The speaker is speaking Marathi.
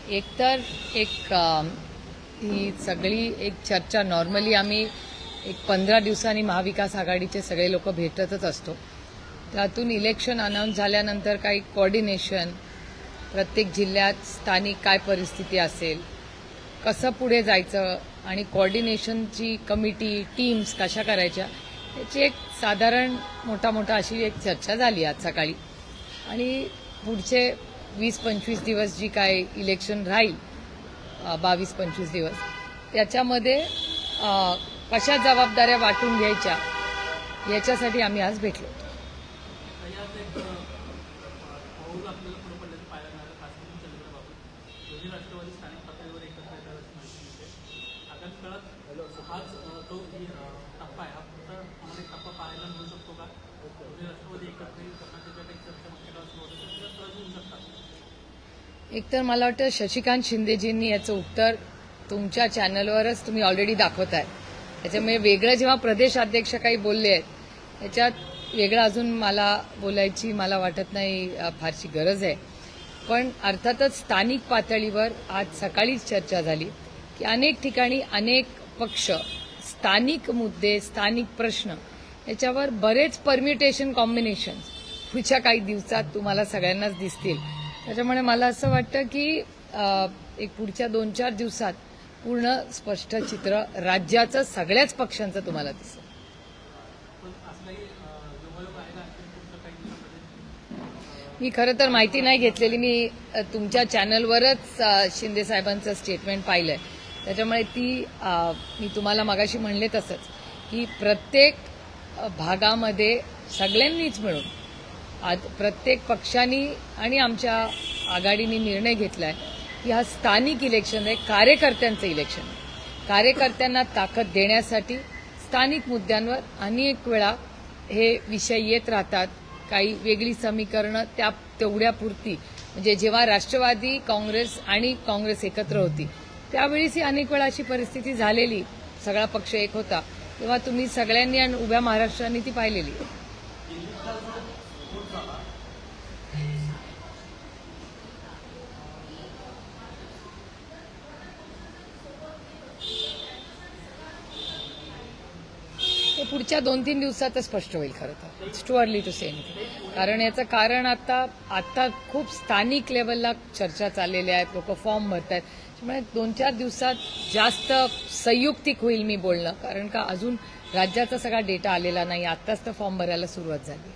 एकतर ही सगळी एक चर्चा नॉर्मली आम्ही 15 दिवसांनी महाविकास आघाडीचे सगळे लोक भेटतच असतो. त्यातून इलेक्शन अनाऊन्स झाल्यानंतर काही कोऑर्डिनेशन, प्रत्येक जिल्ह्यात स्थानिक काय परिस्थिती असेल, कसं पुढे जायचं आणि कोऑर्डिनेशनची कमिटी, टीम्स कशा करायच्या याची एक साधारण मोठा अशी एक चर्चा झाली आज सकाळी. आणि पुढचे 20-25 दिवस जी काय इलेक्शन राहील, 22-25 दिवस, त्याच्यामध्ये कशा जबाबदाऱ्या वाटून घ्यायच्या याच्यासाठी आम्ही आज भेटलो. एकतर मला वाटतं शशिकांत शिंदेजींनी याचं उत्तर तुमच्या चॅनलवरच तुम्ही ऑलरेडी दाखवताय. त्याच्यामुळे वेगळं जेव्हा प्रदेशाध्यक्ष काही बोलले आहेत त्याच्यात वेगळं अजून मला बोलायची मला वाटत नाही फारशी गरज आहे. पण अर्थातच स्थानिक पातळीवर आज सकाळीच चर्चा झाली की अनेक ठिकाणी अनेक पक्ष स्थानिक मुद्दे, स्थानिक प्रश्न याच्यावर बरेच परम्युटेशन कॉम्बिनेशन पुढच्या काही दिवसात तुम्हाला सगळ्यांनाच दिसतील. त्याच्यामुळे मला असं वाटतं की एक पुढच्या 2-4 दिवसात पूर्ण स्पष्ट चित्र राज्याचं सगळ्याच पक्षांचं तुम्हाला दिसेल. मी खरं तर माहिती नाही घेतलेली. मी तुमच्या चॅनलवरच शिंदे साहेबांचं स्टेटमेंट पाहिलंय. त्याच्यामुळे मी तुम्हाला मगाशी म्हणले तसंच की प्रत्येक भागामध्ये सगळ्यांनीच मिळून आज प्रत्येक पक्षांनी आणि आमच्या आघाडीने निर्णय घेतलाय की हा स्थानिक इलेक्शन आहे, कार्यकर्त्यांचं इलेक्शन आहे. कार्यकर्त्यांना ताकद देण्यासाठी स्थानिक मुद्द्यांवर अनेक वेळा हे विषय येत राहतात. काही वेगळी समीकरणं तेवढ्यापुरती, म्हणजे जेव्हा राष्ट्रवादी काँग्रेस आणि काँग्रेस एकत्र होती त्यावेळीच ही अनेक वेळा अशी परिस्थिती झालेली, सगळा पक्ष एक होता तेव्हा तुम्ही सगळ्यांनी आणि उभ्या महाराष्ट्राने ती पाहिलेली. हे पुढच्या 2-3 दिवसातच स्पष्ट होईल. खरं तर it's too early to say anything. कारण याचं कारण आता खूप स्थानिक लेवलला चर्चा चाललेल्या आहेत, लोक फॉर्म भरत आहेत. त्यामुळे 2-4 दिवसात जास्त संयुक्तिक होईल मी बोलणं, कारण का अजून राज्याचा सगळा डेटा आलेला नाही. आत्ताच तर फॉर्म भरायला सुरुवात झाली.